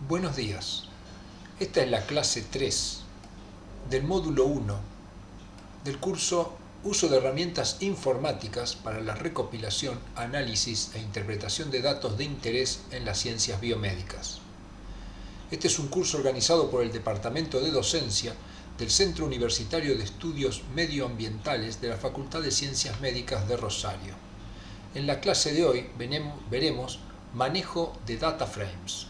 Buenos días. Esta es la clase 3 del módulo 1 del curso Uso de herramientas informáticas para la recopilación, análisis e interpretación de datos de interés en las ciencias biomédicas. Este es un curso organizado por el Departamento de Docencia del Centro Universitario de Estudios Medioambientales de la Facultad de Ciencias Médicas de Rosario. En la clase de hoy veremos manejo de data frames.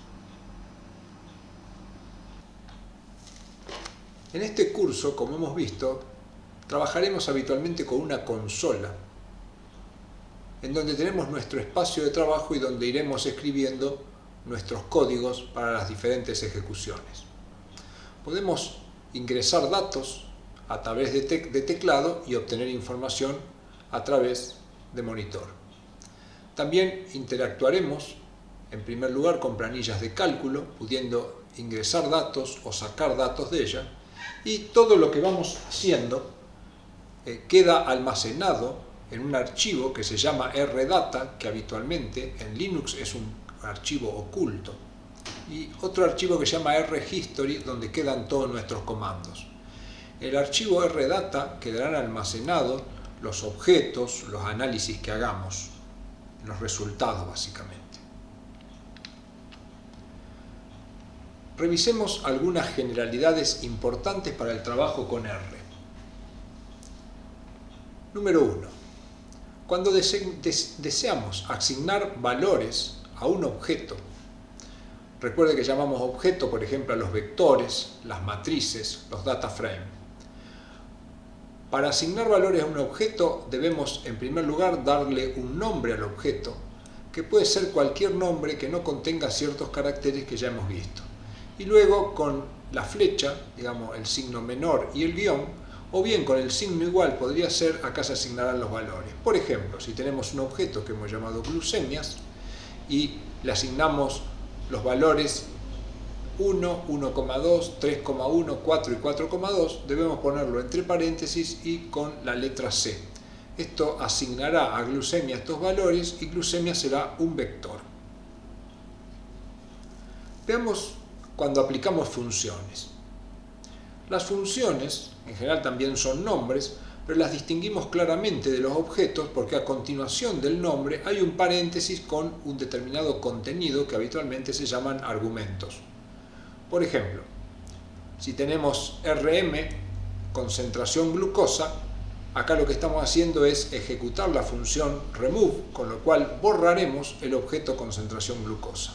En este curso, como hemos visto, trabajaremos habitualmente con una consola, en donde tenemos nuestro espacio de trabajo y donde iremos escribiendo nuestros códigos para las diferentes ejecuciones. Podemos ingresar datos a través de teclado y obtener información a través de monitor. También interactuaremos, en primer lugar, con planillas de cálculo, pudiendo ingresar datos o sacar datos de ella, y todo lo que vamos haciendo queda almacenado en un archivo que se llama rdata, que habitualmente en Linux es un archivo oculto, y otro archivo que se llama rhistory, donde quedan todos nuestros comandos. En el archivo rdata quedarán almacenados los objetos, los análisis que hagamos, los resultados básicamente. Revisemos algunas generalidades importantes para el trabajo con R. Número 1. Cuando deseamos asignar valores a un objeto, recuerde que llamamos objeto, por ejemplo, a los vectores, las matrices, los data frame. Para asignar valores a un objeto debemos, en primer lugar, darle un nombre al objeto, que puede ser cualquier nombre que no contenga ciertos caracteres que ya hemos visto. Y luego con la flecha, digamos el signo menor y el guión, o bien con el signo igual podría ser, acá se asignarán los valores. Por ejemplo, si tenemos un objeto que hemos llamado glucemias y le asignamos los valores 1, 1,2, 3,1, 4 y 4,2, debemos ponerlo entre paréntesis y con la letra C. Esto asignará a glucemia estos valores y glucemia será un vector. Veamos cuando aplicamos funciones. Las funciones, en general, también son nombres, pero las distinguimos claramente de los objetos porque a continuación del nombre hay un paréntesis con un determinado contenido que habitualmente se llaman argumentos. Por ejemplo, si tenemos RM, concentración glucosa, acá lo que estamos haciendo es ejecutar la función remove, con lo cual borraremos el objeto concentración glucosa.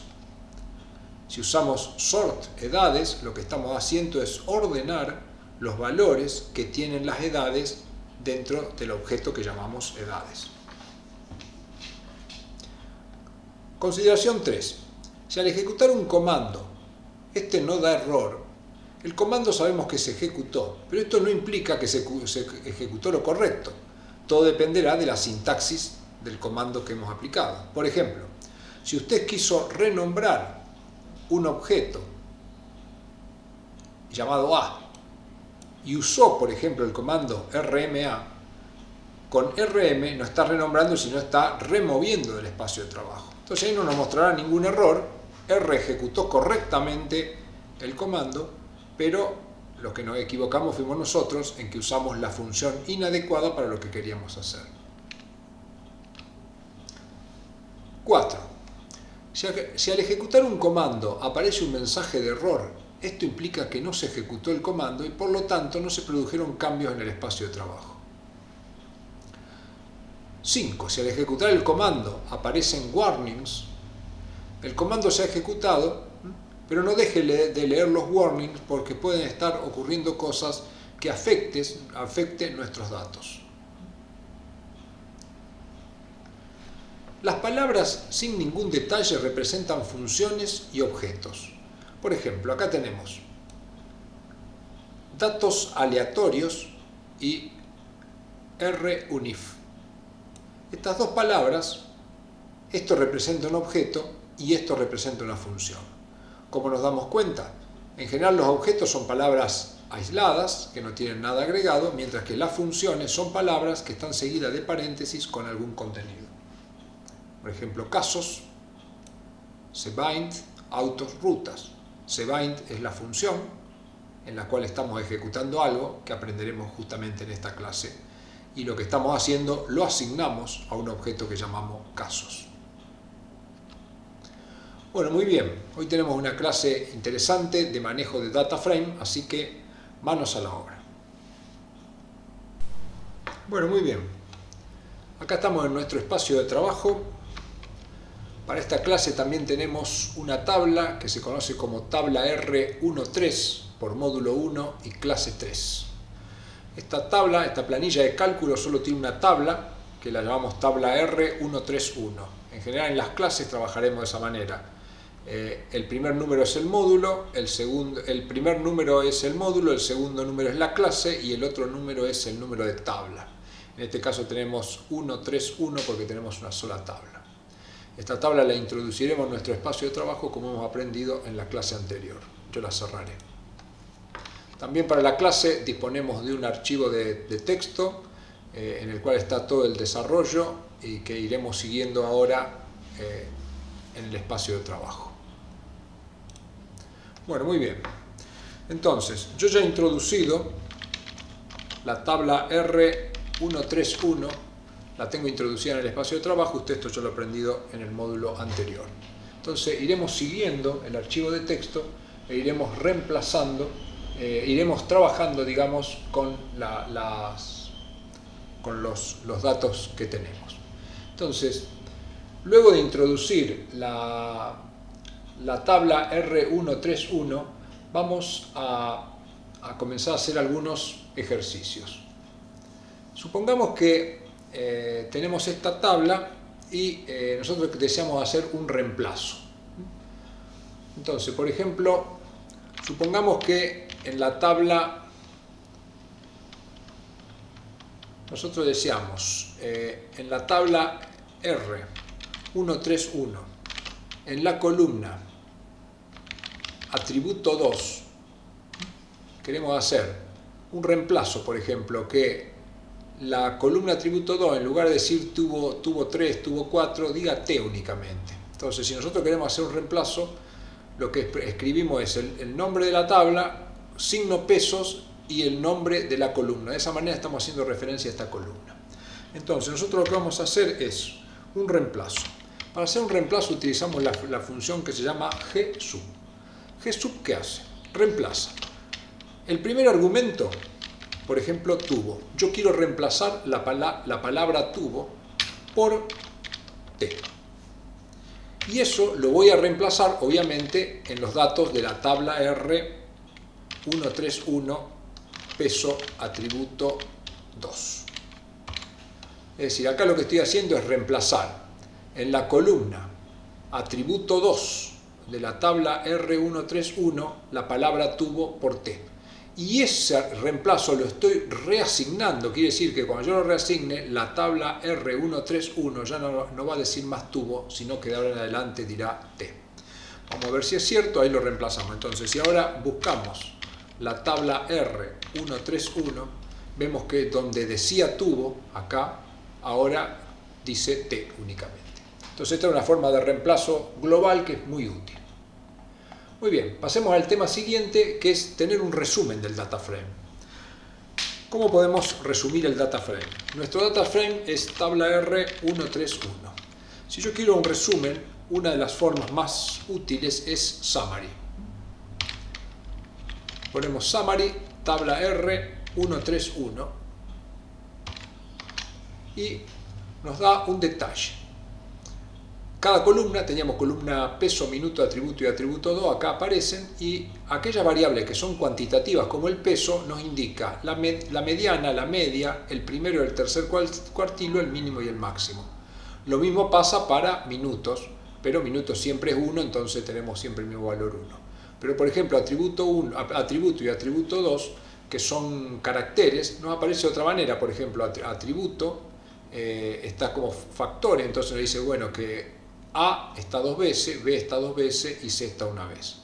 Si usamos sort edades, lo que estamos haciendo es ordenar los valores que tienen las edades dentro del objeto que llamamos edades. Consideración 3. Si al ejecutar un comando este no da error, el comando sabemos que se ejecutó, pero esto no implica que se ejecutó lo correcto. Todo dependerá de la sintaxis del comando que hemos aplicado. Por ejemplo, si usted quiso renombrar un objeto llamado A y usó, por ejemplo, el comando rma, con rm no está renombrando, sino está removiendo del espacio de trabajo. Entonces ahí no nos mostrará ningún error, R ejecutó correctamente el comando, pero lo que nos equivocamos fuimos nosotros en que usamos la función inadecuada para lo que queríamos hacer. 4. Si al ejecutar un comando aparece un mensaje de error, esto implica que no se ejecutó el comando y por lo tanto no se produjeron cambios en el espacio de trabajo. 5. Si al ejecutar el comando aparecen warnings, el comando se ha ejecutado, pero no deje de leer los warnings porque pueden estar ocurriendo cosas que afecten nuestros datos. Las palabras sin ningún detalle representan funciones y objetos. Por ejemplo, acá tenemos datos aleatorios y runif. Estas dos palabras, esto representa un objeto y esto representa una función. ¿Cómo nos damos cuenta? En general los objetos son palabras aisladas, que no tienen nada agregado, mientras que las funciones son palabras que están seguidas de paréntesis con algún contenido. Por ejemplo, casos, cbind, autos, rutas. cbind es la función en la cual estamos ejecutando algo que aprenderemos justamente en esta clase. Y lo que estamos haciendo lo asignamos a un objeto que llamamos casos. Bueno, muy bien. Hoy tenemos una clase interesante de manejo de data frame, así que manos a la obra. Bueno, muy bien. Acá estamos en nuestro espacio de trabajo. Para esta clase también tenemos una tabla que se conoce como tabla R13 por módulo 1 y clase 3. Esta tabla, esta planilla de cálculo solo tiene una tabla que la llamamos tabla R131. En general en las clases trabajaremos de esa manera. El primer número es el módulo, el primer número es el módulo, el segundo número es la clase y el otro número es el número de tabla. En este caso tenemos 131 porque tenemos una sola tabla. Esta tabla la introduciremos en nuestro espacio de trabajo como hemos aprendido en la clase anterior. Yo la cerraré. También para la clase disponemos de un archivo de texto en el cual está todo el desarrollo y que iremos siguiendo ahora en el espacio de trabajo. Bueno, muy bien. Entonces, yo ya he introducido la tabla R131. La tengo introducida en el espacio de trabajo, esto yo lo he aprendido en el módulo anterior. Entonces iremos siguiendo el archivo de texto e iremos reemplazando, iremos trabajando, digamos, con los datos que tenemos. Entonces, luego de introducir la tabla R131, vamos a comenzar a hacer algunos ejercicios. Supongamos que tenemos esta tabla y nosotros deseamos hacer un reemplazo. Entonces, por ejemplo, supongamos que en la tabla nosotros deseamos en la tabla R131 en la columna atributo 2 queremos hacer un reemplazo, por ejemplo, que la columna atributo 2, en lugar de decir tuvo 3, tuvo 4, diga T únicamente. Entonces, si nosotros queremos hacer un reemplazo, lo que escribimos es el nombre de la tabla, signo pesos y el nombre de la columna. De esa manera estamos haciendo referencia a esta columna. Entonces, nosotros lo que vamos a hacer es un reemplazo. Para hacer un reemplazo utilizamos la función que se llama gsub. Gsub, ¿qué hace? Reemplaza. El primer argumento, por ejemplo, tubo. Yo quiero reemplazar la palabra tubo por T. Y eso lo voy a reemplazar, obviamente, en los datos de la tabla R131 peso atributo 2. Es decir, acá lo que estoy haciendo es reemplazar en la columna atributo 2 de la tabla R131 la palabra tubo por T. Y ese reemplazo lo estoy reasignando, quiere decir que cuando yo lo reasigne, la tabla R131 ya no va a decir más tubo, sino que de ahora en adelante dirá T. Vamos a ver si es cierto, ahí lo reemplazamos. Entonces, si ahora buscamos la tabla R131, vemos que donde decía tubo, acá, ahora dice T únicamente. Entonces, esta es una forma de reemplazo global que es muy útil. Muy bien, pasemos al tema siguiente, que es tener un resumen del data frame. ¿Cómo podemos resumir el data frame? Nuestro data frame es tabla R131. Si yo quiero un resumen, una de las formas más útiles es summary. Ponemos summary, tabla R131 y nos da un detalle. Cada columna, teníamos columna peso, minuto, atributo y atributo 2, acá aparecen, y aquellas variables que son cuantitativas como el peso nos indica la mediana, la media, el primero y el tercer cuartilo, el mínimo y el máximo. Lo mismo pasa para minutos, pero minutos siempre es 1, entonces tenemos siempre el mismo valor 1. Pero por ejemplo atributo y atributo 2, que son caracteres, nos aparece de otra manera. Por ejemplo, atributo está como factor, entonces nos dice bueno que A está 2 veces, B está 2 veces y C está 1 vez.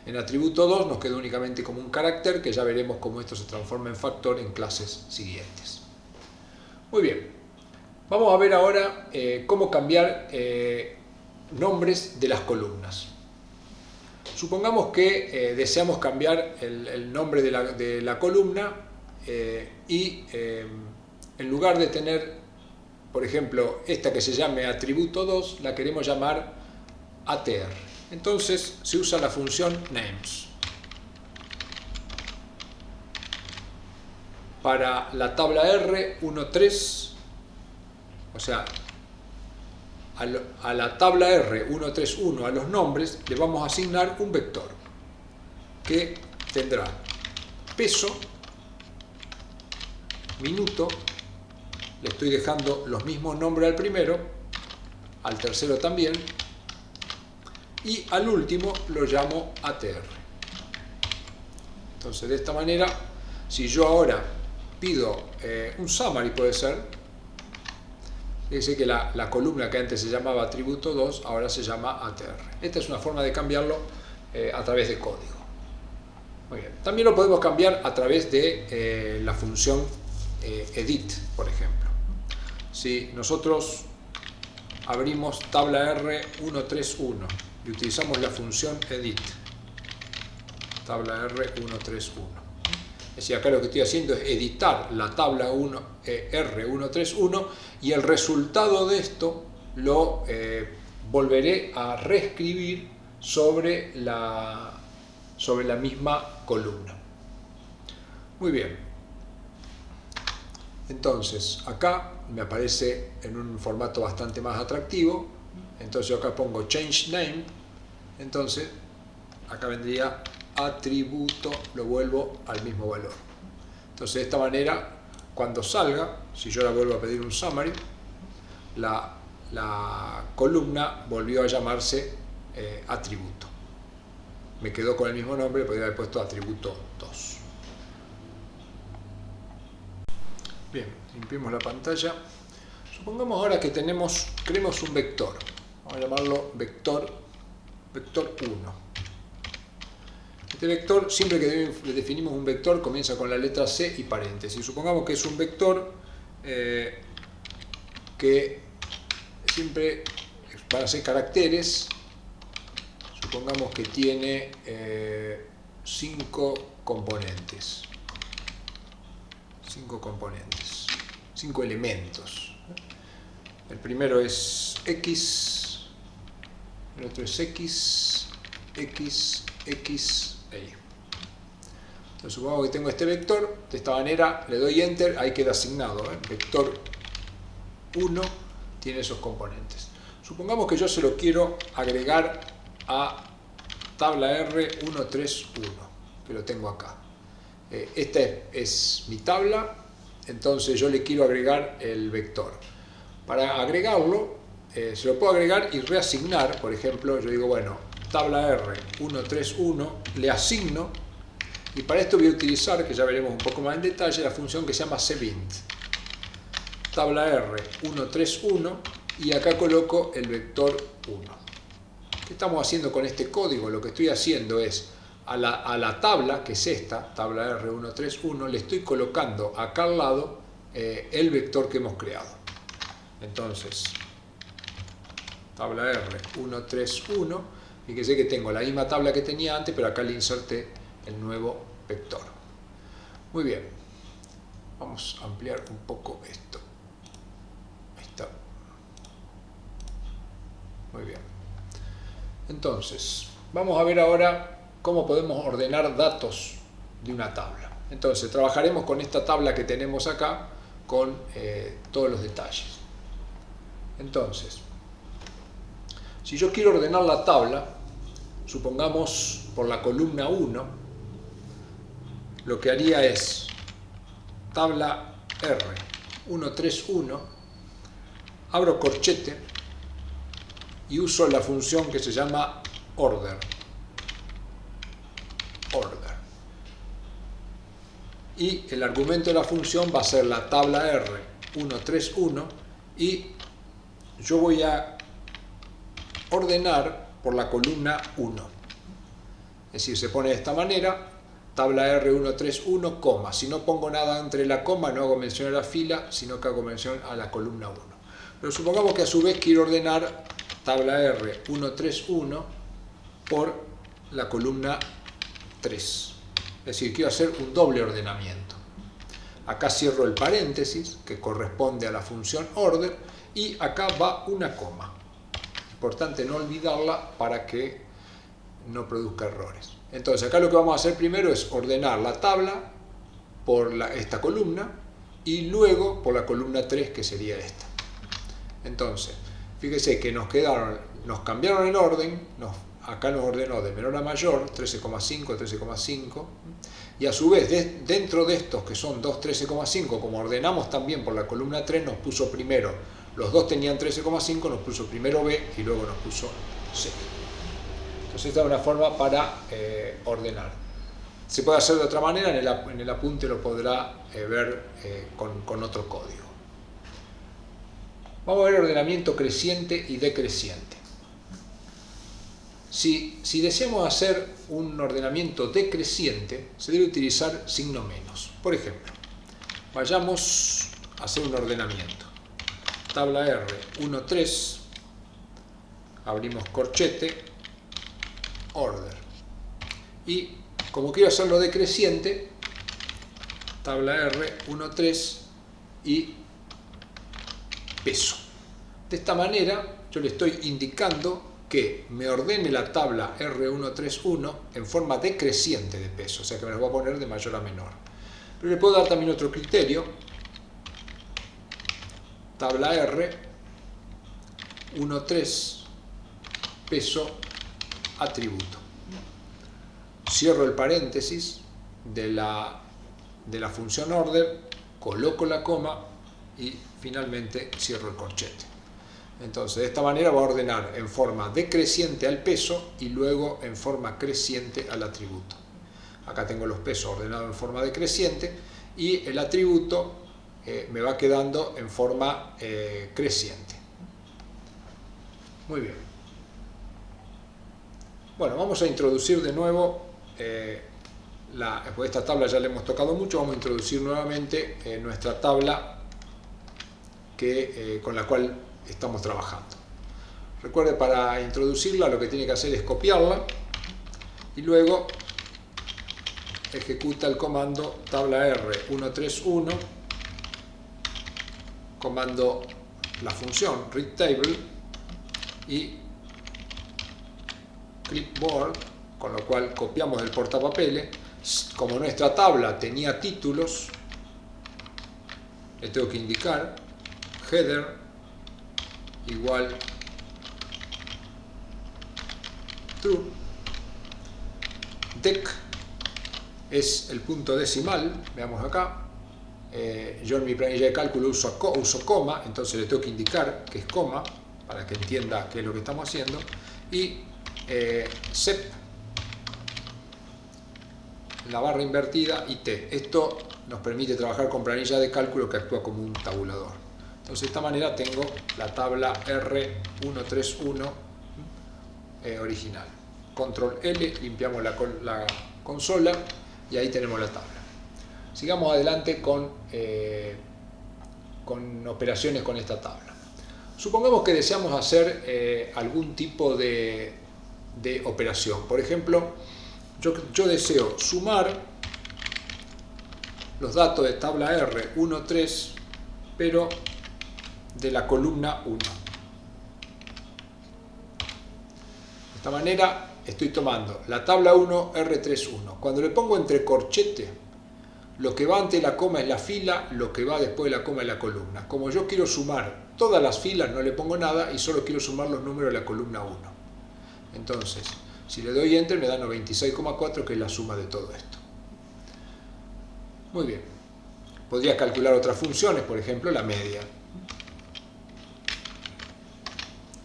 En atributo 2 nos queda únicamente como un carácter, que ya veremos cómo esto se transforma en factor en clases siguientes. Muy bien, vamos a ver ahora cómo cambiar nombres de las columnas. Supongamos que deseamos cambiar el nombre de la columna y en lugar de tener, por ejemplo, esta que se llame atributo 2, la queremos llamar ATR. Entonces se usa la función names. Para la tabla R13, o sea, a la tabla R131, a los nombres, le vamos a asignar un vector que tendrá peso, minuto, le estoy dejando los mismos nombres al primero, al tercero también, y al último lo llamo ATR. Entonces, de esta manera, si yo ahora pido un summary, puede ser, fíjense que la columna que antes se llamaba atributo 2 ahora se llama ATR. Esta es una forma de cambiarlo a través de código. Muy bien. También lo podemos cambiar a través de la función edit, por ejemplo. Si nosotros abrimos tabla R131 y utilizamos la función edit, tabla R131. Es decir, acá lo que estoy haciendo es editar la tabla R131 y el resultado de esto lo volveré a reescribir sobre la misma columna. Muy bien. Entonces, acá me aparece en un formato bastante más atractivo. Entonces yo acá pongo change name. Entonces, acá vendría atributo, lo vuelvo al mismo valor. Entonces de esta manera, cuando salga, si yo la vuelvo a pedir un summary, la columna volvió a llamarse atributo. Me quedó con el mismo nombre, podría haber puesto atributo 2. Bien, limpiemos la pantalla. Supongamos ahora que creemos un vector. Vamos a llamarlo vector 1. Este vector, siempre que definimos un vector, comienza con la letra C y paréntesis. Supongamos que es un vector que siempre van a ser caracteres. Supongamos que tiene 5 componentes. 5 elementos. El primero es X, el otro es X, Entonces supongo que tengo este vector, de esta manera le doy enter, ahí queda asignado, vector 1 tiene esos componentes. Supongamos que yo se lo quiero agregar a tabla R131, que lo tengo acá. Esta es mi tabla, entonces yo le quiero agregar el vector. Para agregarlo, se lo puedo agregar y reasignar. Por ejemplo, yo digo, bueno, tabla R131 le asigno, y para esto voy a utilizar, que ya veremos un poco más en detalle, la función que se llama cbint. Tabla R131 y acá coloco el vector 1. ¿Qué estamos haciendo con este código? Lo que estoy haciendo es a la tabla, que es esta, tabla R131, le estoy colocando acá al lado el vector que hemos creado. Entonces, tabla R131, fíjese que tengo la misma tabla que tenía antes, pero acá le inserté el nuevo vector. Muy bien, vamos a ampliar un poco esto. Ahí está. Muy bien. Entonces, vamos a ver ahora cómo podemos ordenar datos de una tabla. Entonces, trabajaremos con esta tabla que tenemos acá con todos los detalles. Entonces, si yo quiero ordenar la tabla, supongamos por la columna 1, lo que haría es tabla R131, abro corchete y uso la función que se llama order. Y el argumento de la función va a ser la tabla R131 y yo voy a ordenar por la columna 1. Es decir, se pone de esta manera, tabla R131, coma. Si no pongo nada entre la coma, no hago mención a la fila, sino que hago mención a la columna 1. Pero supongamos que a su vez quiero ordenar tabla R131 por la columna 3. Es decir, quiero hacer un doble ordenamiento. Acá cierro el paréntesis, que corresponde a la función order, y acá va una coma. Importante no olvidarla para que no produzca errores. Entonces, acá lo que vamos a hacer primero es ordenar la tabla por esta columna y luego por la columna 3, que sería esta. Entonces, fíjese que nos cambiaron el orden, acá nos ordenó de menor a mayor, 13,5, 13,5, y a su vez, dentro de estos que son dos 13,5, como ordenamos también por la columna 3, nos puso primero, los dos tenían 13,5, nos puso primero B y luego nos puso C. Entonces esta es una forma para ordenar. Se puede hacer de otra manera, en el apunte lo podrá ver con otro código. Vamos a ver ordenamiento creciente y decreciente. Si deseamos hacer un ordenamiento decreciente, se debe utilizar signo menos. Por ejemplo, vayamos a hacer un ordenamiento. Tabla R, 1, 3, abrimos corchete, order. Y como quiero hacerlo decreciente, tabla R, 1, 3 y peso. De esta manera yo le estoy indicando que me ordene la tabla R131 en forma decreciente de peso, o sea que me las voy a poner de mayor a menor. Pero le puedo dar también otro criterio, tabla R, 1.3, peso, atributo. Cierro el paréntesis de la función order, coloco la coma y finalmente cierro el corchete. Entonces, de esta manera va a ordenar en forma decreciente al peso y luego en forma creciente al atributo. Acá tengo los pesos ordenados en forma decreciente y el atributo me va quedando en forma creciente. Muy bien. Bueno, vamos a introducir de nuevo, esta tabla ya la hemos tocado mucho, vamos a introducir nuevamente nuestra tabla con la cual estamos trabajando. Recuerde, para introducirla lo que tiene que hacer es copiarla y luego ejecuta el comando tabla R131, comando la función readTable y clipboard, con lo cual copiamos el portapapeles. Como nuestra tabla tenía títulos, le tengo que indicar header igual true, dec es el punto decimal, veamos acá, yo en mi planilla de cálculo uso coma, entonces le tengo que indicar que es coma para que entienda qué es lo que estamos haciendo, y sep, la barra invertida, y t. Esto nos permite trabajar con planilla de cálculo que actúa como un tabulador. Entonces, de esta manera tengo la tabla R131 original. Control L, limpiamos la consola y ahí tenemos la tabla. Sigamos adelante con operaciones con esta tabla. Supongamos que deseamos hacer algún tipo de operación. Por ejemplo, yo deseo sumar los datos de tabla R1.3, pero de la columna 1. De esta manera estoy tomando la tabla 1 R31. Cuando le pongo entre corchete, lo que va ante la coma es la fila, lo que va después de la coma es la columna. Como yo quiero sumar todas las filas, no le pongo nada y solo quiero sumar los números de la columna 1. Entonces, si le doy Enter me da 96,4, que es la suma de todo esto. Muy bien. Podría calcular otras funciones, por ejemplo la media.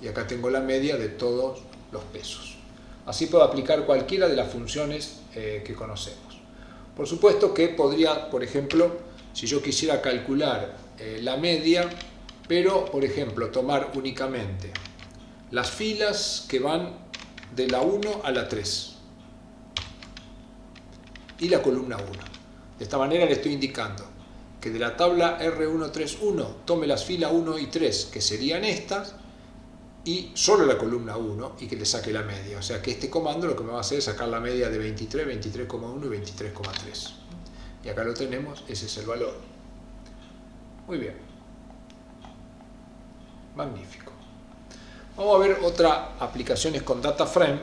Y acá tengo la media de todos los pesos. Así puedo aplicar cualquiera de las funciones que conocemos. Por supuesto que podría, por ejemplo, si yo quisiera calcular la media, pero, por ejemplo, tomar únicamente las filas que van de la 1 a la 3 y la columna 1. De esta manera le estoy indicando que de la tabla R131 tome las filas 1 y 3, que serían estas, y solo la columna 1 y que le saque la media. O sea que este comando lo que me va a hacer es sacar la media de 23, 23,1 y 23,3. Y acá lo tenemos, ese es el valor. Muy bien. Magnífico. Vamos a ver otras aplicaciones con DataFrame,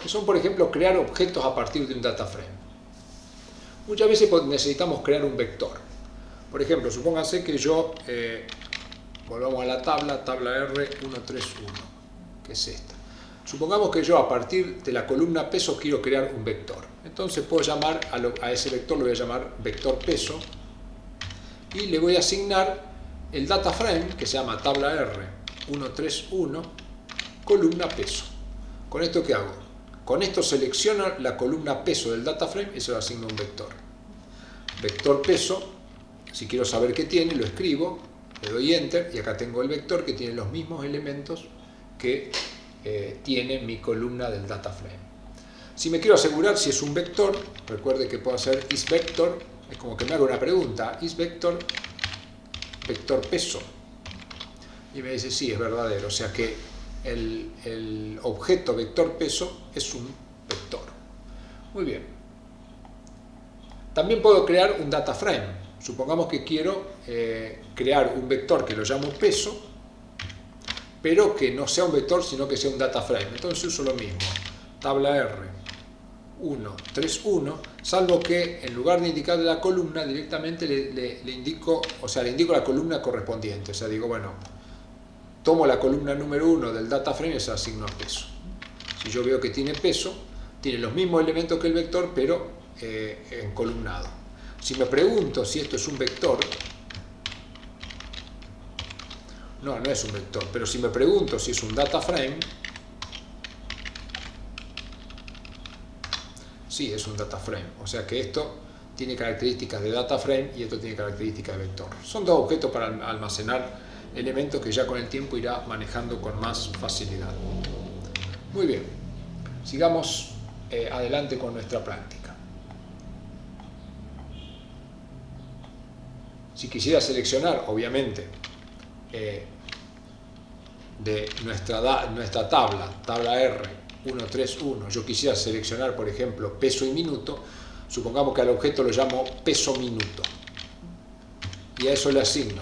que son, por ejemplo, crear objetos a partir de un DataFrame. Muchas veces necesitamos crear un vector. Por ejemplo, supónganse que yo, volvamos a la tabla R131, que es esta. Supongamos que yo a partir de la columna peso quiero crear un vector. Entonces puedo llamar a ese vector, lo voy a llamar vector peso, y le voy a asignar el DataFrame, que se llama tabla R131, columna peso. ¿Con esto qué hago? Con esto selecciono la columna peso del DataFrame y se lo asigno un vector. Vector peso, si quiero saber qué tiene, lo escribo, le doy Enter y acá tengo el vector que tiene los mismos elementos que tiene mi columna del DataFrame. Si me quiero asegurar si es un vector, recuerde que puedo hacer isVector, es como que me haga una pregunta, isVector, vector peso. Y me dice sí, es verdadero, o sea que el objeto vector peso es un vector. Muy bien. También puedo crear un DataFrame. Supongamos que quiero crear un vector que lo llamo peso, pero que no sea un vector, sino que sea un DataFrame. Entonces uso lo mismo. Tabla R131, salvo que en lugar de indicarle la columna, directamente le indico, o sea, le indico la columna correspondiente. O sea, digo, bueno, tomo la columna número 1 del DataFrame y se la asigno a peso. Si yo veo que tiene peso, tiene los mismos elementos que el vector, pero encolumnado. Si me pregunto si esto es un vector, no es un vector, pero si me pregunto si es un DataFrame, sí, es un DataFrame. O sea que esto tiene características de DataFrame y esto tiene características de vector. Son dos objetos para almacenar elementos que ya con el tiempo irá manejando con más facilidad. Muy bien, sigamos adelante con nuestra práctica. Si quisiera seleccionar, obviamente, de nuestra tabla R131, yo quisiera seleccionar, por ejemplo, peso y minuto, supongamos que al objeto lo llamo peso minuto, y a eso le asigno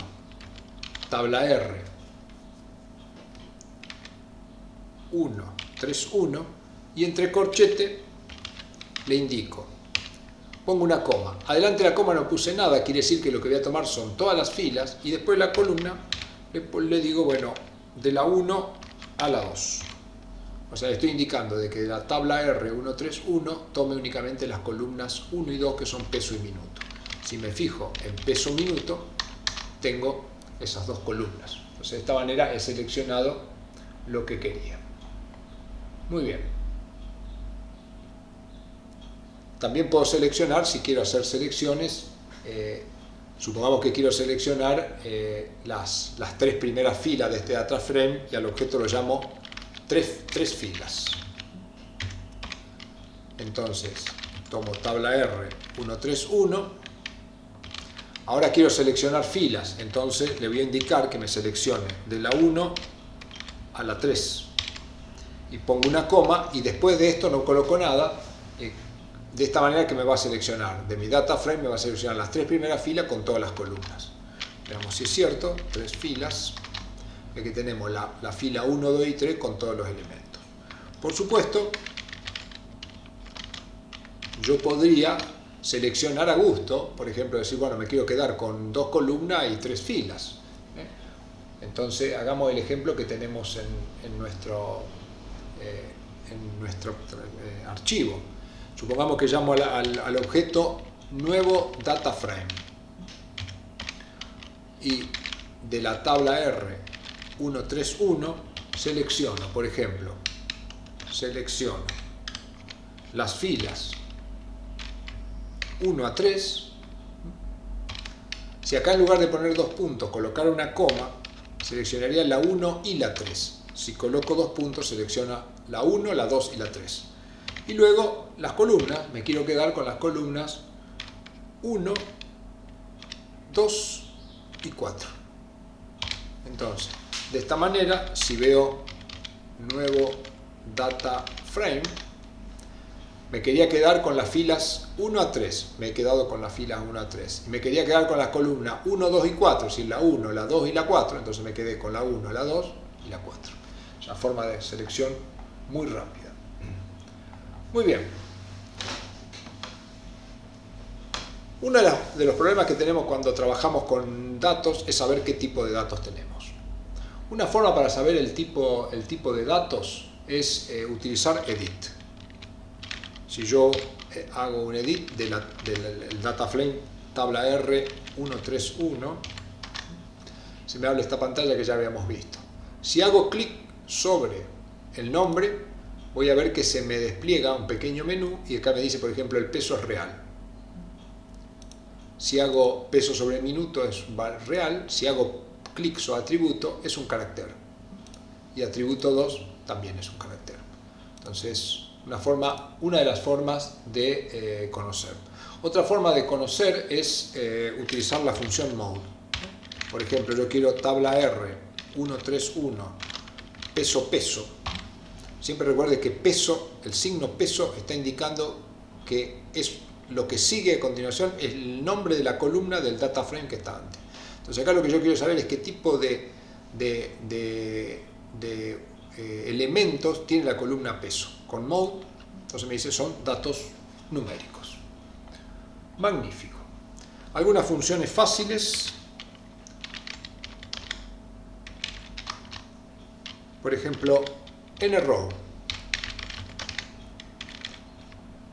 tabla R131 y entre corchete le indico, pongo una coma, adelante de la coma no puse nada, quiere decir que lo que voy a tomar son todas las filas y después la columna le digo, bueno, de la 1 a la 2. O sea, le estoy indicando de que de la tabla R131 tome únicamente las columnas 1 y 2 que son peso y minuto. Si me fijo en peso minuto, tengo esas dos columnas. Entonces de esta manera he seleccionado lo que quería. Muy bien. También puedo seleccionar, si quiero hacer selecciones, supongamos que quiero seleccionar las tres primeras filas de este DataFrame y al objeto lo llamo tres filas. Entonces tomo tabla R131. Ahora quiero seleccionar filas, entonces le voy a indicar que me seleccione de la 1 a la 3 y pongo una coma y después de esto no coloco nada, de esta manera que me va a seleccionar de mi DataFrame, me va a seleccionar las tres primeras filas con todas las columnas. Veamos si es cierto, tres filas, aquí tenemos la fila 1, 2 y 3 con todos los elementos. Por supuesto, yo podría seleccionar a gusto, por ejemplo, decir, bueno, me quiero quedar con 2 columnas y 3 filas. Entonces, hagamos el ejemplo que tenemos en nuestro archivo. Supongamos que llamo al objeto nuevo DataFrame y de la tabla R131 selecciono, por ejemplo, selecciono las filas 1 a 3. Si acá en lugar de poner 2 puntos colocar una coma, seleccionaría la 1 y la 3. Si coloco 2 puntos, selecciona la 1, la 2 y la 3. Y luego las columnas, me quiero quedar con las columnas 1, 2 y 4. Entonces, De esta manera, si veo nuevo data frame, me quería quedar con las filas 1 a 3, me he quedado con las filas 1 a 3. Y me quería quedar con las columnas 1, 2 y 4, es decir, la 1, la 2 y la 4, entonces me quedé con la 1, la 2 y la 4. Es una forma de selección muy rápida. Muy bien. Uno de los problemas que tenemos cuando trabajamos con datos es saber qué tipo de datos tenemos. Una forma para saber el tipo de datos es utilizar edit. Si yo hago un edit del data frame tabla R131, se me abre esta pantalla que ya habíamos visto. Si hago clic sobre el nombre, voy a ver que se me despliega un pequeño menú y acá me dice, por ejemplo, el peso es real. Si hago peso sobre minuto es real, si hago clic sobre atributo es un carácter. Y atributo 2 también es un carácter. Entonces, una de las formas de conocer. Otra forma de conocer es utilizar la función mode. Por ejemplo, yo quiero tabla R131, peso. Siempre recuerde que peso, el signo peso está indicando que es lo que sigue a continuación es el nombre de la columna del data frame que está antes. Entonces acá lo que yo quiero saber es qué tipo de elementos tiene la columna peso. Con mode, entonces me dice son datos numéricos. Magnífico. Algunas funciones fáciles. Por ejemplo, nrow.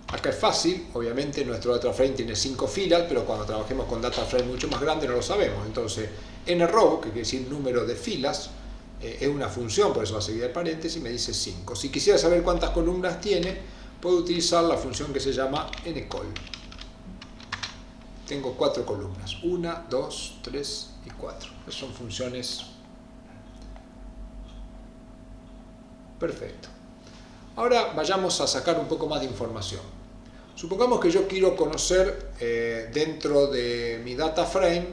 Acá es fácil, obviamente nuestro data frame tiene 5 filas, pero cuando trabajemos con data frame mucho más grande no lo sabemos. Entonces, nrow, que quiere decir número de filas, es una función, por eso va a seguir el paréntesis, me dice 5. Si quisiera saber cuántas columnas tiene, puedo utilizar la función que se llama ncol. Tengo 4 columnas, 1, 2, 3 y 4. Son funciones. Perfecto. Ahora vayamos a sacar un poco más de información. Supongamos que yo quiero conocer dentro de mi data frame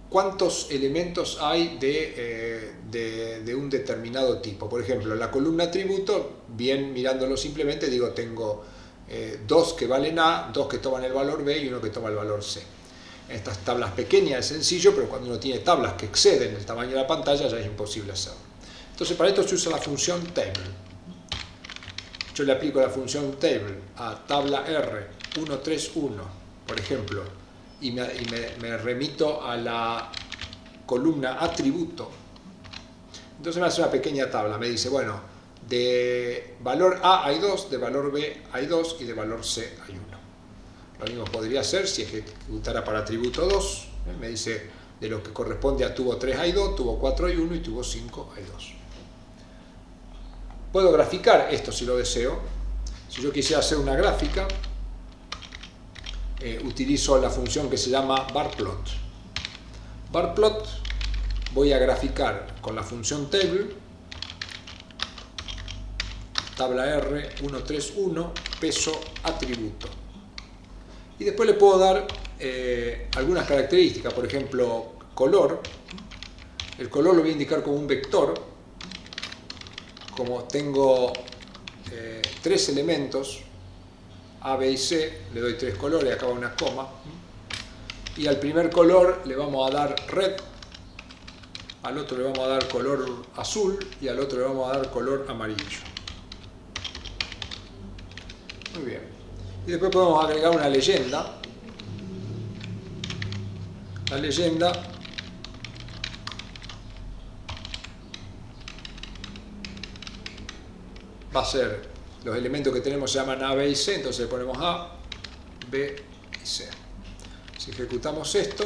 cuántos elementos hay de un determinado tipo. Por ejemplo, la columna atributo, bien mirándolo simplemente, digo tengo 2 que valen A, 2 que toman el valor B y 1 que toma el valor C. En estas tablas pequeñas es sencillo, pero cuando uno tiene tablas que exceden el tamaño de la pantalla ya es imposible hacerlo. Entonces para esto se usa la función table. Yo le aplico la función table a tabla R131, por ejemplo, y me remito a la columna atributo. Entonces me hace una pequeña tabla, me dice, bueno, de valor A hay 2, de valor B hay 2 y de valor C hay 1. Lo mismo podría hacer si ejecutara para atributo 2, me dice de lo que corresponde a tubo 3 hay 2, tubo 4 hay 1 y tubo 5 hay 2. Puedo graficar esto si lo deseo. Si yo quisiera hacer una gráfica, utilizo la función que se llama barplot. Barplot voy a graficar con la función table, tabla R131, peso atributo. Y después le puedo dar algunas características, por ejemplo, color. El color lo voy a indicar como un vector. Como tengo 3 elementos, A, B y C, le doy 3 colores, acá va una coma. Y al primer color le vamos a dar red, al otro le vamos a dar color azul y al otro le vamos a dar color amarillo. Muy bien. Y después podemos agregar una leyenda. La leyenda va a ser, los elementos que tenemos se llaman A, B y C, entonces le ponemos A, B y C. Si ejecutamos esto,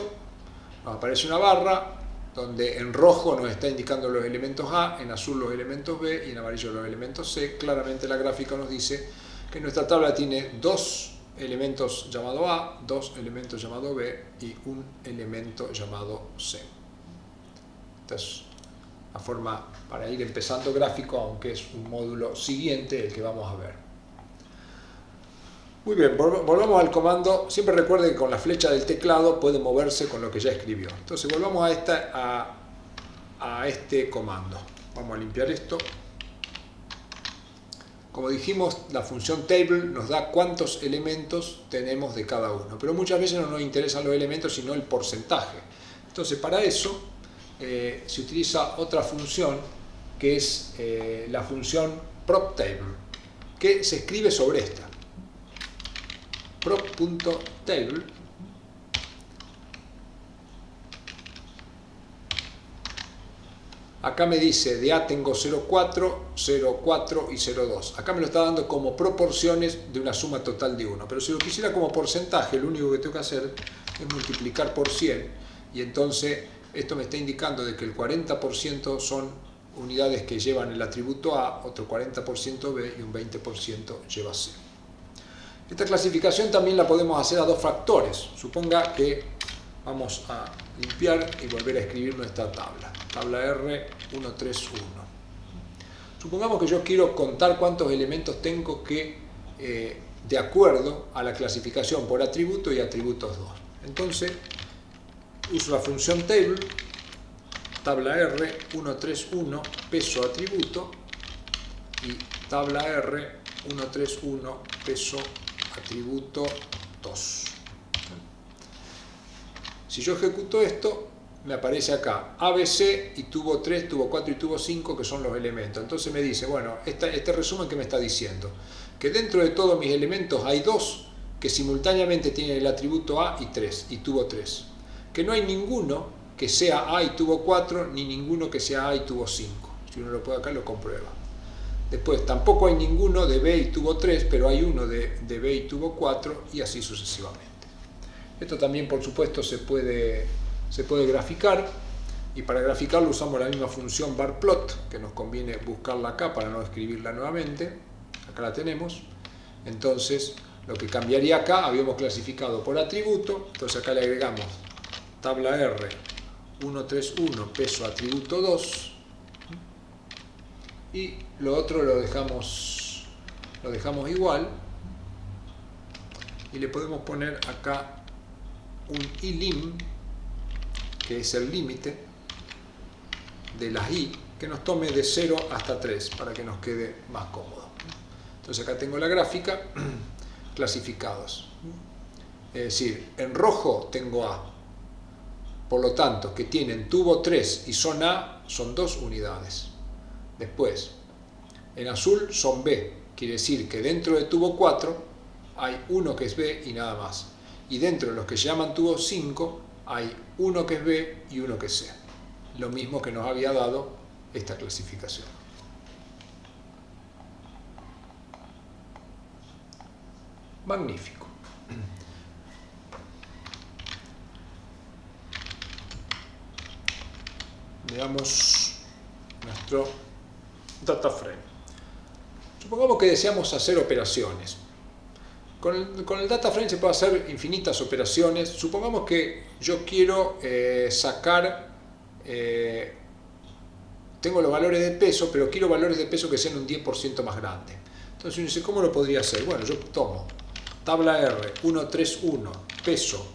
nos aparece una barra donde en rojo nos está indicando los elementos A, en azul los elementos B y en amarillo los elementos C. Claramente la gráfica nos dice que nuestra tabla tiene 2 elementos llamados A, 2 elementos llamados B y un elemento llamado C. Entonces, la forma para ir empezando gráfico, aunque es un módulo siguiente el que vamos a ver. Muy bien, volvamos al comando. Siempre recuerde que con la flecha del teclado puede moverse con lo que ya escribió. Entonces volvamos a a este comando. Vamos a limpiar esto. Como dijimos, la función table nos da cuántos elementos tenemos de cada uno, pero muchas veces no nos interesan los elementos sino el porcentaje. Entonces para eso se utiliza otra función que es la función prop_table, que se escribe sobre esta. prop.table acá me dice de A tengo 0,4, 0,4 y 0,2. Acá me lo está dando como proporciones de una suma total de 1. Pero si lo quisiera como porcentaje, lo único que tengo que hacer es multiplicar por 100. Y entonces esto me está indicando de que el 40% son unidades que llevan el atributo A, otro 40% B y un 20% lleva C. Esta clasificación también la podemos hacer a dos factores. Suponga que vamos a limpiar y volver a escribir nuestra tabla. Tabla R 131. Supongamos que yo quiero contar cuántos elementos tengo que, de acuerdo a la clasificación por atributo y atributos 2. Entonces, uso la función table, tabla R 131, peso atributo, y tabla R 131, peso atributo 2. Si yo ejecuto esto, me aparece acá ABC y tubo 3, tubo 4 y tubo 5, que son los elementos. Entonces me dice, bueno, este resumen que me está diciendo, que dentro de todos mis elementos hay dos que simultáneamente tienen el atributo A y 3, y tubo 3. Que no hay ninguno que sea A y tubo 4, ni ninguno que sea A y tubo 5. Si uno lo puede acá, lo comprueba. Después, tampoco hay ninguno de B y tubo 3, pero hay uno de B y tubo 4, y así sucesivamente. Esto también, por supuesto, se puede graficar, y para graficarlo usamos la misma función barplot, que nos conviene buscarla acá para no escribirla nuevamente. Acá la tenemos. Entonces, lo que cambiaría acá, habíamos clasificado por atributo, entonces acá le agregamos tabla R 131, peso atributo 2, y lo otro lo dejamos igual, y le podemos poner acá un ilim, que es el límite de las i, que nos tome de 0 hasta 3 para que nos quede más cómodo. Entonces acá tengo la gráfica, clasificados. Es decir, en rojo tengo A, por lo tanto, que tienen tubo 3 y son A, son 2 unidades. Después, en azul son B, quiere decir que dentro de tubo 4 hay uno que es B y nada más. Y dentro de los que se llaman tubo 5 hay uno que es B y uno que es C. Lo mismo que nos había dado esta clasificación. Magnífico. Veamos nuestro data frame. Supongamos que deseamos hacer operaciones. Con el data frame se puede hacer infinitas operaciones. Supongamos que yo quiero sacar, tengo los valores de peso, pero quiero valores de peso que sean un 10% más grandes. Entonces uno dice, ¿cómo lo podría hacer? Bueno, yo tomo tabla R 131, peso,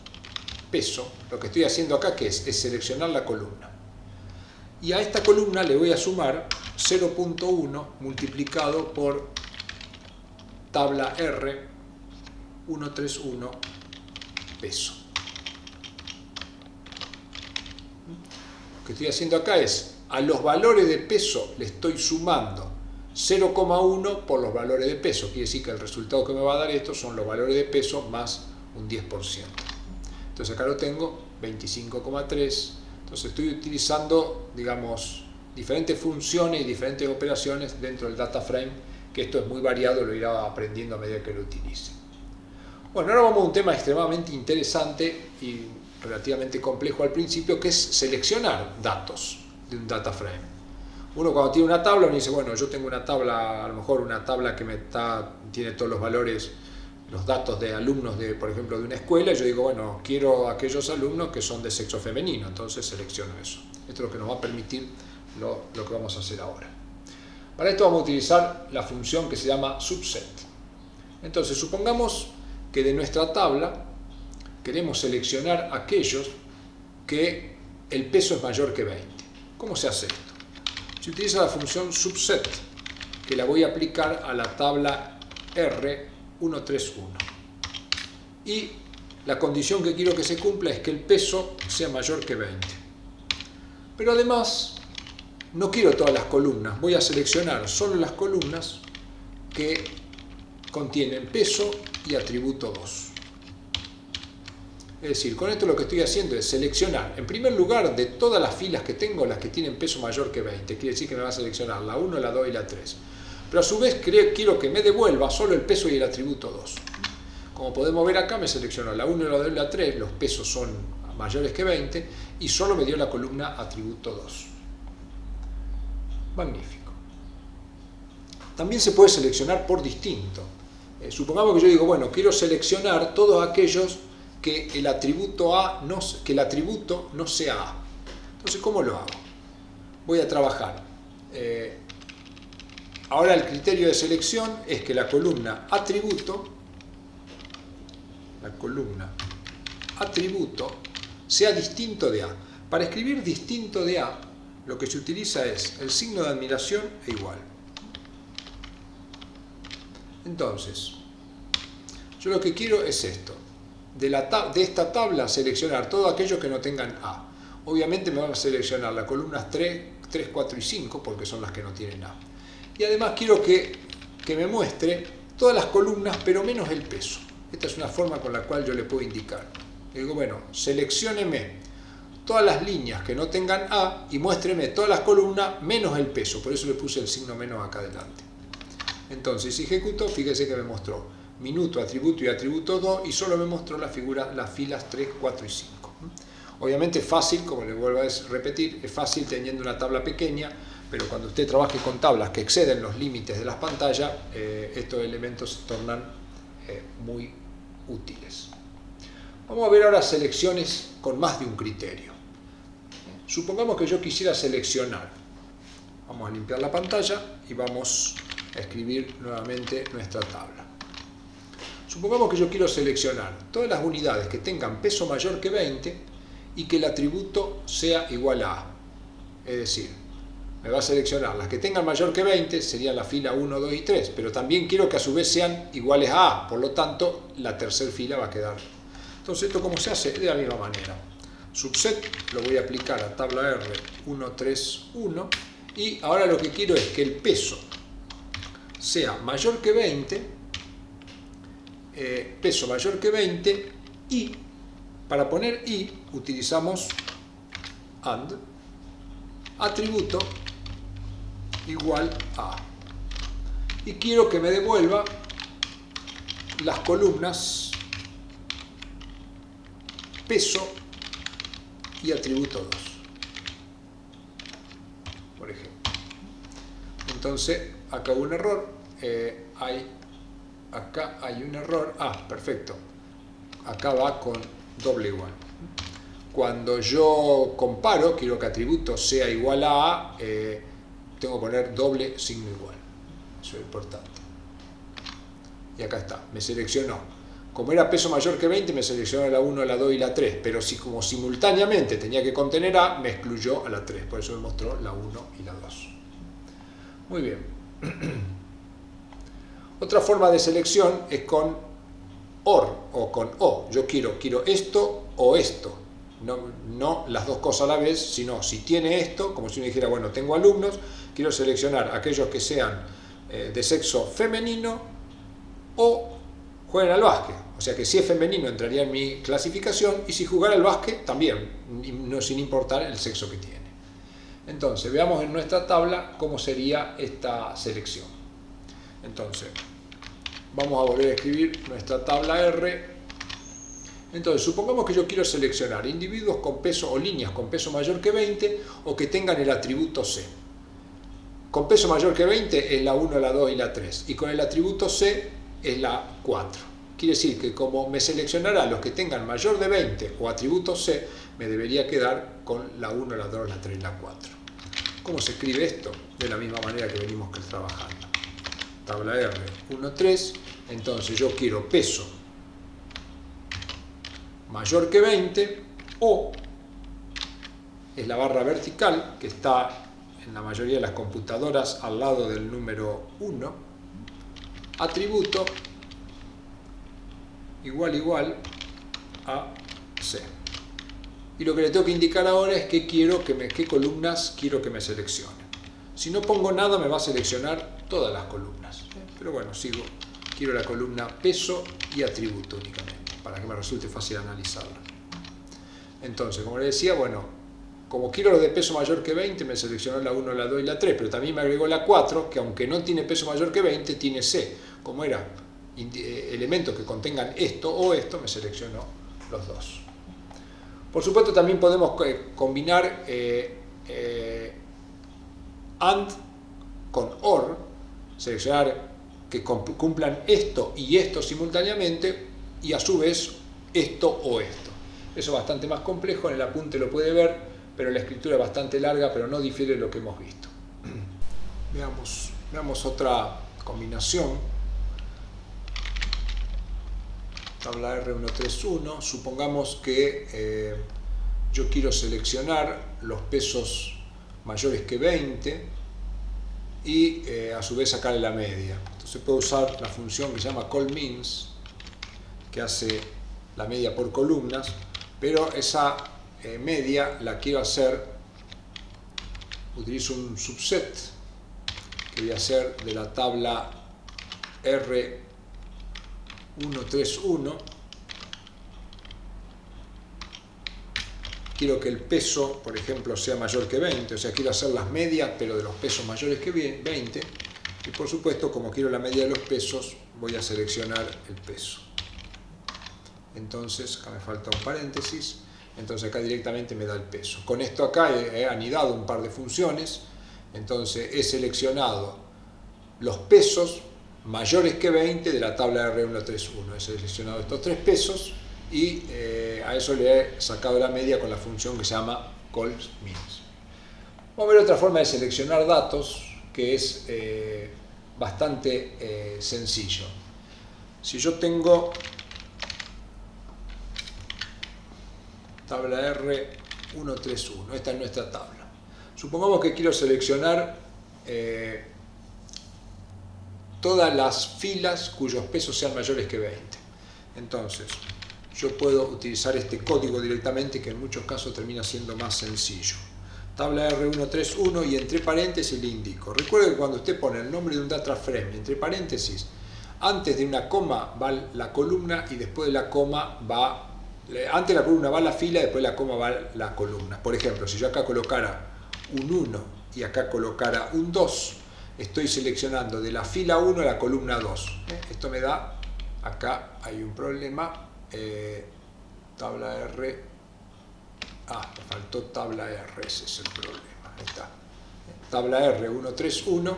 lo que estoy haciendo acá, ¿qué es? Es seleccionar la columna. Y a esta columna le voy a sumar 0.1 multiplicado por tabla R 131, peso. Lo que estoy haciendo acá es, a los valores de peso le estoy sumando 0,1 por los valores de peso. Quiere decir que el resultado que me va a dar esto son los valores de peso más un 10%. Entonces acá lo tengo, 25,3. Entonces estoy utilizando, digamos, diferentes funciones y diferentes operaciones dentro del data frame, que esto es muy variado, lo irá aprendiendo a medida que lo utilice. Bueno, ahora vamos a un tema extremadamente interesante y relativamente complejo al principio, que es seleccionar datos de un data frame. Uno cuando tiene una tabla, uno dice, bueno, yo tengo una tabla, a lo mejor una tabla que tiene todos los valores, los datos de alumnos, por ejemplo, de una escuela, y yo digo, bueno, quiero aquellos alumnos que son de sexo femenino, entonces selecciono eso. Esto es lo que nos va a permitir lo que vamos a hacer ahora. Para esto vamos a utilizar la función que se llama subset. Entonces, supongamos que de nuestra tabla queremos seleccionar aquellos que el peso es mayor que 20. ¿Cómo se hace esto? Se utiliza la función subset, que la voy a aplicar a la tabla R131. Y la condición que quiero que se cumpla es que el peso sea mayor que 20. Pero además, no quiero todas las columnas, voy a seleccionar solo las columnas que contienen peso y atributo 2. Es decir, con esto lo que estoy haciendo es seleccionar, en primer lugar, de todas las filas que tengo, las que tienen peso mayor que 20. Quiere decir que me va a seleccionar la 1, la 2 y la 3. Pero a su vez quiero que me devuelva solo el peso y el atributo 2. Como podemos ver acá, me seleccionó la 1, la 2 y la 3, los pesos son mayores que 20, y solo me dio la columna atributo 2. Magnífico. También se puede seleccionar por distinto. Supongamos que yo digo, bueno, quiero seleccionar todos aquellos que el atributo no sea A. Entonces, ¿cómo lo hago? Voy a trabajar. Ahora el criterio de selección es que la columna atributo sea distinto de A. Para escribir distinto de A, lo que se utiliza es el signo de admiración e igual. Entonces, yo lo que quiero es esto. De esta tabla seleccionar todos aquellos que no tengan A. Obviamente me van a seleccionar las columnas 3, 4 y 5 porque son las que no tienen A. Y además quiero que me muestre todas las columnas pero menos el peso. Esta es una forma con la cual yo le puedo indicar. Le digo, bueno, seleccióneme todas las líneas que no tengan A y muéstreme todas las columnas menos el peso. Por eso le puse el signo menos acá adelante. Entonces, si ejecuto, fíjese que me mostró minuto, atributo y atributo 2 y solo me mostró las filas 3, 4 y 5. Obviamente es fácil, como le vuelvo a repetir, es fácil teniendo una tabla pequeña, pero cuando usted trabaje con tablas que exceden los límites de las pantallas, estos elementos se tornan muy útiles. Vamos a ver ahora selecciones con más de un criterio. Supongamos que yo quisiera seleccionar. Vamos a limpiar la pantalla y vamos a escribir nuevamente nuestra tabla. Supongamos que yo quiero seleccionar todas las unidades que tengan peso mayor que 20 y que el atributo sea igual a A. Es decir, me va a seleccionar las que tengan mayor que 20, serían la fila 1, 2 y 3, pero también quiero que a su vez sean iguales a A, por lo tanto la tercera fila va a quedar. Entonces, ¿esto cómo se hace? De la misma manera. Subset lo voy a aplicar a tabla R131 y ahora lo que quiero es que el peso sea mayor que 20, peso mayor que 20 y para poner y utilizamos AND, atributo igual a. Y quiero que me devuelva las columnas peso y atributo 2, por ejemplo. Entonces, acá hubo un error, acá hay un error, perfecto, acá va con doble igual. Cuando yo comparo, quiero que atributo sea igual a A, tengo que poner doble signo igual, eso es importante. Y acá está, me seleccionó. Como era peso mayor que 20, me seleccionó la 1, la 2 y la 3, pero si como simultáneamente tenía que contener A, me excluyó a la 3, por eso me mostró la 1 y la 2. Muy bien. Otra forma de selección es con OR o con O. Yo quiero esto o esto. No las dos cosas a la vez, sino si tiene esto, como si uno dijera, bueno, tengo alumnos, quiero seleccionar aquellos que sean de sexo femenino o jueguen al básquet. O sea que si es femenino entraría en mi clasificación y si jugara al básquet también, sin importar el sexo que tiene. Entonces, veamos en nuestra tabla cómo sería esta selección. Entonces, vamos a volver a escribir nuestra tabla R. Entonces, supongamos que yo quiero seleccionar individuos con peso o líneas con peso mayor que 20 o que tengan el atributo C. Con peso mayor que 20 es la 1, la 2 y la 3 y con el atributo C es la 4. Quiere decir que como me seleccionará los que tengan mayor de 20 o atributo C, me debería quedar con la 1, la 2, la 3 y la 4. ¿Cómo se escribe esto? De la misma manera que venimos trabajando. Tabla R, 1, 3. Entonces yo quiero peso mayor que 20 o es la barra vertical, que está en la mayoría de las computadoras al lado del número 1, atributo igual a C. Y lo que le tengo que indicar ahora es qué columnas quiero que me seleccione. Si no pongo nada me va a seleccionar todas las columnas. Pero bueno, quiero la columna peso y atributo únicamente, para que me resulte fácil analizarla. Entonces, como le decía, bueno, como quiero lo de peso mayor que 20, me seleccionó la 1, la 2 y la 3, pero también me agregó la 4, que aunque no tiene peso mayor que 20, tiene C. Como era elementos que contengan esto o esto, me seleccionó los dos. Por supuesto, también podemos combinar AND con OR, seleccionar que cumplan esto y esto simultáneamente, y a su vez esto o esto. Eso es bastante más complejo, en el apunte lo puede ver, pero la escritura es bastante larga, pero no difiere de lo que hemos visto. Veamos otra combinación. Tabla R131, supongamos que yo quiero seleccionar los pesos mayores que 20 y a su vez sacarle la media. Entonces puedo usar la función que se llama callMeans, que hace la media por columnas, pero esa media la quiero hacer, utilizo un subset que voy a hacer de la tabla R131. Quiero que el peso, por ejemplo, sea mayor que 20, o sea, quiero hacer las medias, pero de los pesos mayores que 20, y por supuesto, como quiero la media de los pesos, voy a seleccionar el peso. Entonces, acá me falta un paréntesis, entonces acá directamente me da el peso. Con esto acá he anidado un par de funciones, entonces he seleccionado los pesos mayores que 20 de la tabla R131. He seleccionado estos tres pesos y a eso le he sacado la media con la función que se llama callMeans. Vamos a ver otra forma de seleccionar datos que es bastante sencillo. Si yo tengo tabla R131, esta es nuestra tabla. Supongamos que quiero seleccionar todas las filas cuyos pesos sean mayores que 20. Entonces, yo puedo utilizar este código directamente, que en muchos casos termina siendo más sencillo. Tabla R131 y entre paréntesis le indico. Recuerde que cuando usted pone el nombre de un data frame entre paréntesis, antes de una coma va la columna y después de la coma va... Antes de la columna va la fila, después de la coma va la columna. Por ejemplo, si yo acá colocara un 1 y acá colocara un 2, estoy seleccionando de la fila 1 a la columna 2. Esto me da, acá hay un problema, tabla R, me faltó tabla R, ese es el problema, ahí está. Tabla R131,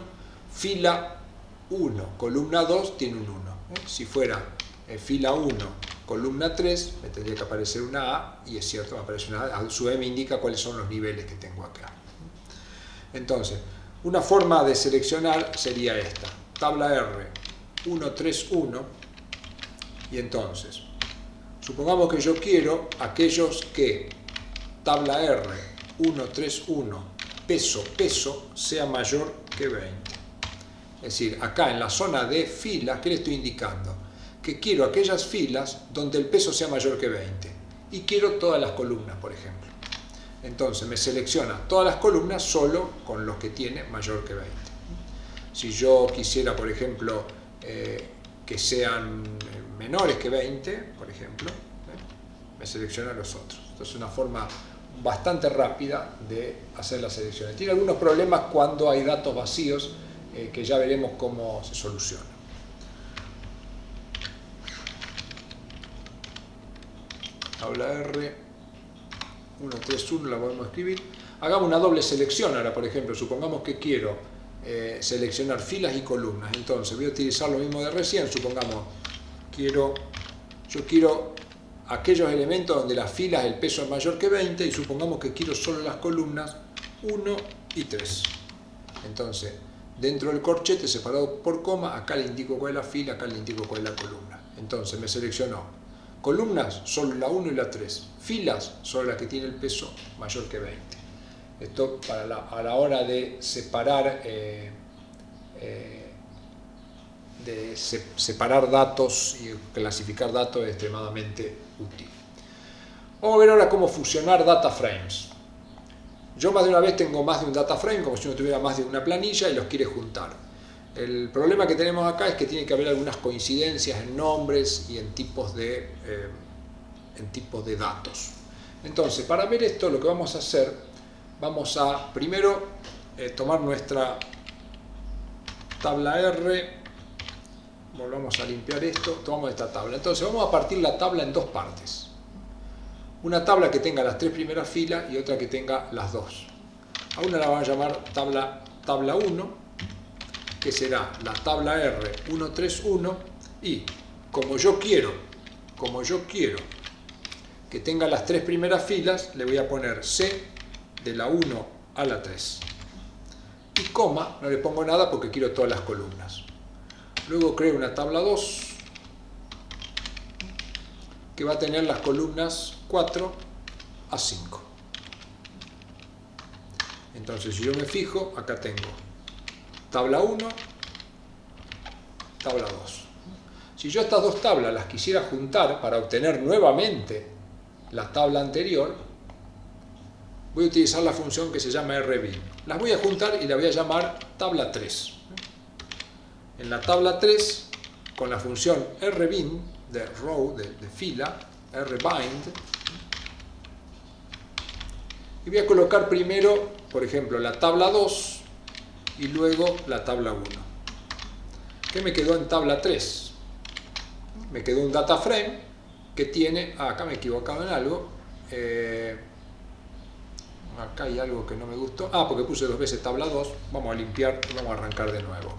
fila 1, columna 2 tiene un 1. Si fuera fila 1, columna 3, me tendría que aparecer una A, y es cierto, me aparece una A, a su vez me indica cuáles son los niveles que tengo acá. Entonces, una forma de seleccionar sería esta, tabla R131, y entonces, supongamos que yo quiero aquellos que tabla R131 peso sea mayor que 20. Es decir, acá en la zona de filas, ¿qué le estoy indicando? Que quiero aquellas filas donde el peso sea mayor que 20. Y quiero todas las columnas, por ejemplo. Entonces me selecciona todas las columnas solo con los que tiene mayor que 20. Si yo quisiera, por ejemplo, que sean menores que 20, por ejemplo, me selecciona los otros. Entonces es una forma bastante rápida de hacer las selecciones. Tiene algunos problemas cuando hay datos vacíos, que ya veremos cómo se soluciona. Tabla R131 la podemos escribir. Hagamos una doble selección ahora, por ejemplo. Supongamos que quiero seleccionar filas y columnas. Entonces voy a utilizar lo mismo de recién. Supongamos, yo quiero aquellos elementos donde las filas el peso es mayor que 20, y supongamos que quiero solo las columnas 1 y 3. Entonces, dentro del corchete separado por coma, acá le indico cuál es la fila, acá le indico cuál es la columna. Entonces me seleccionó columnas, solo la 1 y la 3. Filas, solo la que tiene el peso mayor que 20. Esto a la hora de separar, separar datos y clasificar datos es extremadamente útil. Vamos a ver ahora cómo fusionar data frames. Yo más de una vez tengo más de un data frame, como si uno tuviera más de una planilla y los quiere juntar. El problema que tenemos acá es que tiene que haber algunas coincidencias en nombres y en tipos de datos. Entonces, para ver esto, lo que vamos a hacer, vamos a primero tomar nuestra tabla R, volvamos a limpiar esto, tomamos esta tabla. Entonces, vamos a partir la tabla en dos partes. Una tabla que tenga las tres primeras filas y otra que tenga las dos. A una la vamos a llamar tabla 1, que será la tabla R131, y como yo quiero que tenga las tres primeras filas, le voy a poner C de la 1 a la 3. Y coma, no le pongo nada porque quiero todas las columnas. Luego creo una tabla 2, que va a tener las columnas 4 a 5. Entonces, si yo me fijo, acá tengo tabla 1, tabla 2. Si yo estas dos tablas las quisiera juntar para obtener nuevamente la tabla anterior, voy a utilizar la función que se llama rbin. Las voy a juntar y la voy a llamar tabla 3. En la tabla 3, con la función rbin, de row, de fila, rbind, y voy a colocar primero, por ejemplo, la tabla 2 y luego la tabla 1. ¿Qué me quedó en tabla 3? Me quedó un data frame que tiene, acá me he equivocado en algo, acá hay algo que no me gustó, porque puse dos veces tabla 2, vamos a limpiar y vamos a arrancar de nuevo.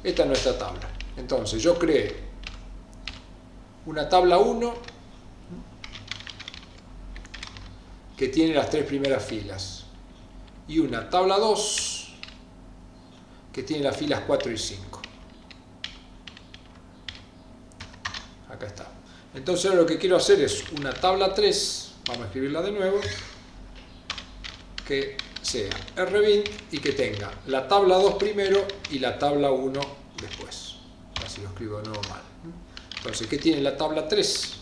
Esta es nuestra tabla. Entonces yo creé una tabla 1 que tiene las tres primeras filas y una tabla 2 que tiene las filas 4 y 5. Acá está. Entonces ahora lo que quiero hacer es una tabla 3, vamos a escribirla de nuevo, que sea rbin y que tenga la tabla 2 primero y la tabla 1 después. Así lo escribo de nuevo mal. Entonces, ¿qué tiene la tabla 3?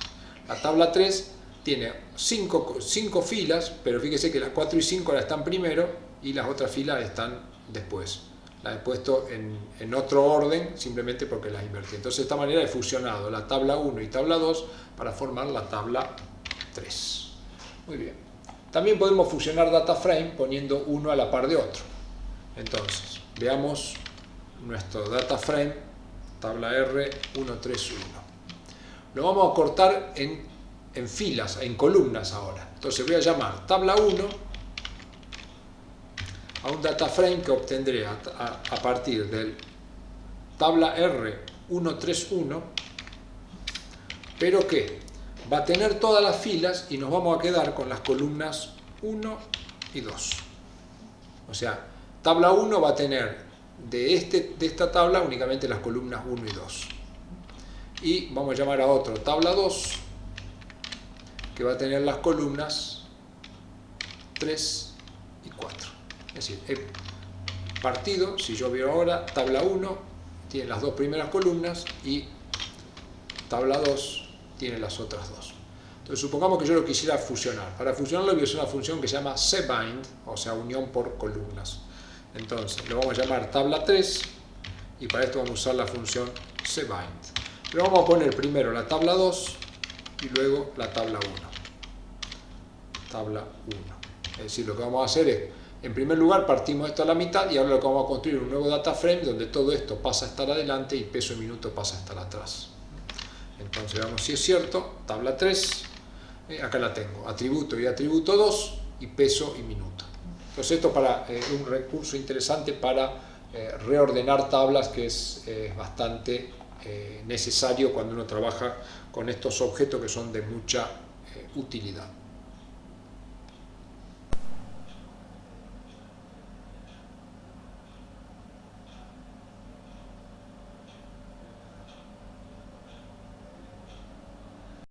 La tabla 3 tiene 5 filas, pero fíjese que las 4 y 5 las están primero y las otras filas están después. Las he puesto en otro orden simplemente porque las invertí. Entonces, de esta manera he fusionado la tabla 1 y tabla 2 para formar la tabla 3. Muy bien. También podemos fusionar data frame poniendo uno a la par de otro. Entonces, veamos nuestro data frame, tabla R131. Lo vamos a cortar en filas, en columnas ahora. Entonces voy a llamar tabla 1 a un data frame que obtendré a partir del tabla R131, pero que va a tener todas las filas y nos vamos a quedar con las columnas 1 y 2. O sea, tabla 1 va a tener de esta tabla únicamente las columnas 1 y 2. Y vamos a llamar a otro tabla 2 que va a tener las columnas 3 y 4. Es decir, he partido, si yo veo ahora, tabla 1 tiene las dos primeras columnas y tabla 2 tiene las otras dos. Entonces supongamos que yo lo quisiera fusionar. Para fusionarlo voy a usar una función que se llama cbind, o sea, unión por columnas. Entonces lo vamos a llamar tabla 3 y para esto vamos a usar la función cbind. Pero vamos a poner primero la tabla 2 y luego la tabla 1. Tabla 1. Es decir, lo que vamos a hacer es, en primer lugar partimos esto a la mitad y ahora lo que vamos a construir un nuevo data frame donde todo esto pasa a estar adelante y peso y minuto pasa a estar atrás. Entonces veamos si es cierto, tabla 3, acá la tengo, atributo y atributo 2 y peso y minuto. Entonces esto es un recurso interesante para reordenar tablas que es bastante necesario cuando uno trabaja con estos objetos que son de mucha utilidad.